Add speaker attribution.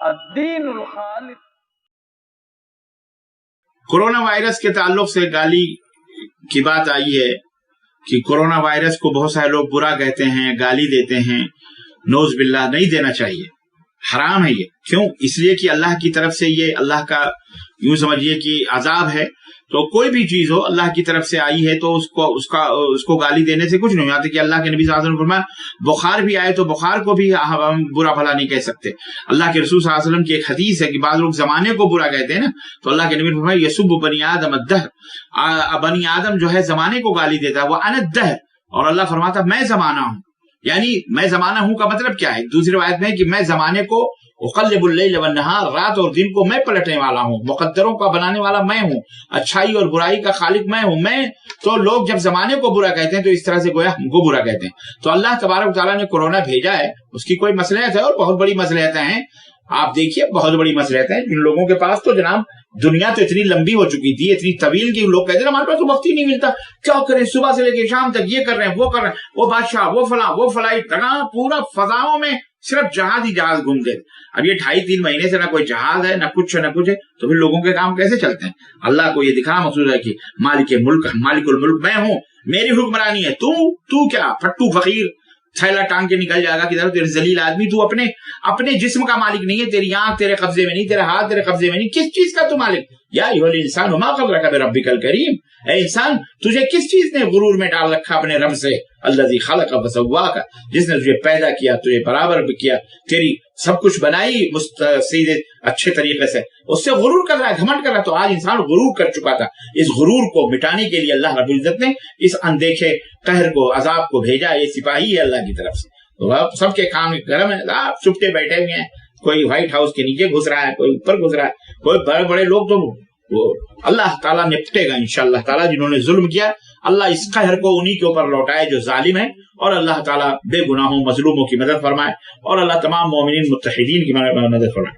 Speaker 1: الدین الخالص۔
Speaker 2: Corona virus کے تعلق سے گالی کی بات آئی ہے کہ کورونا وائرس کو بہت سارے لوگ برا کہتے ہیں، گالی دیتے ہیں، نوز باللہ، نہیں دینا چاہیے، حرام ہے یہ۔ کیوں؟ اس لیے کہ اللہ کی طرف سے یہ اللہ کا یوں سمجھیے کہ عذاب ہے۔ تو کوئی بھی چیز ہو اللہ کی طرف سے آئی ہے تو اس کو گالی دینے سے کچھ نہیں ہوتا کہ اللہ کے نبی صلی اللہ علیہ وسلم فرمایا بخار بھی آئے تو بخار کو بھی ہم برا بھلا نہیں کہہ سکتے۔ اللہ کے رسول صلی اللہ علیہ وسلم کی ایک حدیث ہے کہ بعض لوگ زمانے کو برا کہتے ہیں نا، تو اللہ کے نبی نے فرمایا یسب بنی آدم الدہر، بنی آدم جو ہے زمانے کو گالی دیتا ہے، وہ انا الدہر، اور اللہ فرماتا میں زمانہ ہوں، یعنی میں زمانہ ہوں کا مطلب کیا ہے؟ دوسری روایت میں ہے کہ میں زمانے کو اقلب اللیل والنہار، رات اور دن کو میں پلٹنے والا ہوں، مقدروں کا بنانے والا میں ہوں، اچھائی اور برائی کا خالق میں ہوں میں۔ تو لوگ جب زمانے کو برا کہتے ہیں تو اس طرح سے گویا ہم کو برا کہتے ہیں۔ تو اللہ تبارک و تعالیٰ نے کورونا بھیجا ہے، اس کی کوئی مصلحت ہے، اور بہت بڑی مصلحتیں ہیں۔ آپ دیکھیے بہت بڑی مصلحتیں ہیں۔ جن لوگوں کے پاس تو جناب دنیا تو اتنی لمبی ہو چکی تھی، اتنی طویل کی لوگ کہتے ہیں ہمارے پاس تو وقت ہی نہیں ملتا، کیا کریں، صبح سے لے کے شام تک یہ کر رہے ہیں، وہ کر رہے ہیں، وہ بادشاہ، وہ فلاں، وہ فلائٹ، پورا فضاؤں میں صرف جہاز ہی جہاز گھوم گئے۔ اب یہ 2.5-3 مہینے سے نہ کوئی جہاز ہے، نہ کچھ ہے، تو پھر لوگوں کے کام کیسے چلتے ہیں؟ اللہ کو یہ دکھانا مقصود ہے کہ مالک الملک میں ہوں، میری حکمرانی ہے، تو کیا پھٹو فقیر تھیلا ٹانگ کے نکل جائے گا کدھر، تیرے ذلیل آدمی، تو اپنے جسم کا مالک نہیں ہے، تیری آنکھ تیرے قبضے میں نہیں، تیرا ہاتھ تیرے قبضے میں نہیں، کس چیز کا تو مالک؟ یا ایھا الانسان ما غرک بربک الکریم، اے انسان تجھے کس چیز نے غرور میں ڈال رکھا اپنے رب سے؟ الذی خلق فسواک، جس نے تجھے پیدا کیا، تجھے برابر بھی کیا، تیری سب کچھ بنائی سیدھے اچھے طریقے سے، اس سے غرور کر رہا ہے، گھمنڈ کر رہا ہے۔ تو آج انسان غرور کر چکا تھا، اس غرور کو مٹانے کے لیے اللہ رب العزت نے اس اندیکھے قہر کو، عذاب کو بھیجا۔ یہ سپاہی ہے اللہ کی طرف سے، تو اب سب کے کام گرم ہے، آپ چپٹے بیٹھے ہوئے ہیں، کوئی وائٹ ہاؤس کے نیچے گھس رہا ہے، کوئی اوپر گھس رہا ہے، کوئی بڑے بڑے لوگ تو وہ اللہ تعالیٰ نپٹے گا انشاءاللہ تعالیٰ۔ جنہوں نے ظلم کیا اللہ اس قہر کو انہی کے اوپر لوٹائے جو ظالم ہیں، اور اللہ تعالیٰ بے گناہوں مظلوموں کی مدد فرمائے، اور اللہ تمام مومنین متحدین کی مدد فرمائے۔